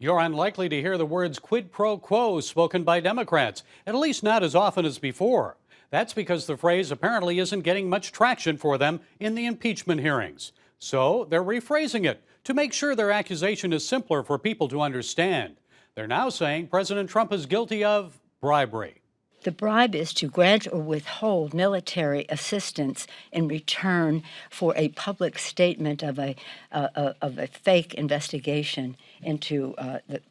You're unlikely to hear the words quid pro quo spoken by Democrats, at least not as often as before. That's because the phrase apparently isn't getting much traction for them in the impeachment hearings. So they're rephrasing it to make sure their accusation is simpler for people to understand. They're now saying President Trump is guilty of bribery. The bribe is to grant or withhold military assistance in return for a public statement of a fake investigation into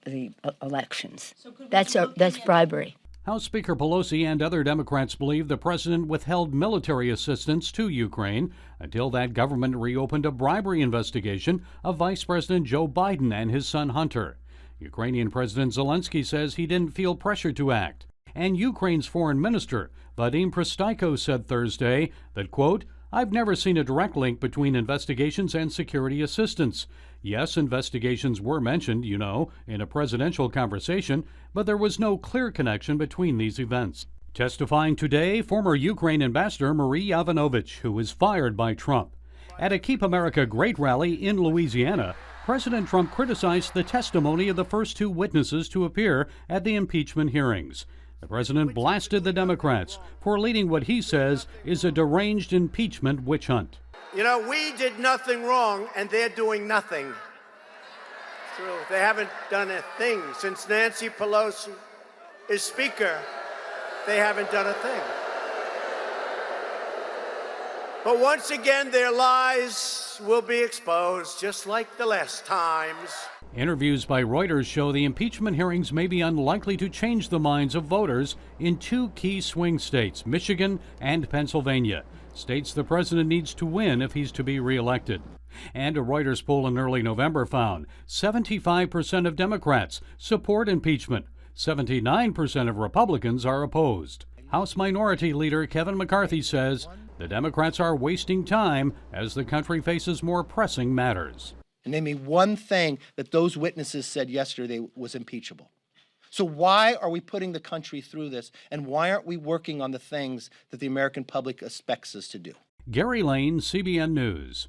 the elections. That's bribery. House Speaker Pelosi and other Democrats believe the president withheld military assistance to Ukraine until that government reopened a bribery investigation of Vice President Joe Biden and his son Hunter. Ukrainian President Zelensky says he didn't feel pressured to act. And Ukraine's foreign minister, Vadim Prystaiko, said Thursday that, quote, "I've never seen a direct link between investigations and security assistance. Yes, investigations were mentioned, in a presidential conversation, but there was no clear connection between these events." Testifying today, former Ukraine ambassador Marie Yovanovitch, who was fired by Trump. At a Keep America Great rally in Louisiana, President Trump criticized the testimony of the first two witnesses to appear at the impeachment hearings. The president blasted the Democrats for leading what he says is a deranged impeachment witch hunt. We did nothing wrong, and they're doing nothing. True. They haven't done a thing. Since Nancy Pelosi is Speaker, they haven't done a thing. But once again, their lies will be exposed, just like the last times. Interviews by Reuters show the impeachment hearings may be unlikely to change the minds of voters in two key swing states, Michigan and Pennsylvania, states the president needs to win if he's to be reelected. And a Reuters poll in early November found 75% of Democrats support impeachment. 79% of Republicans are opposed. House Minority Leader Kevin McCarthy says the Democrats are wasting time as the country faces more pressing matters. And name me one thing that those witnesses said yesterday was impeachable. So why are we putting the country through this, and why aren't we working on the things that the American public expects us to do? Gary Lane, CBN News.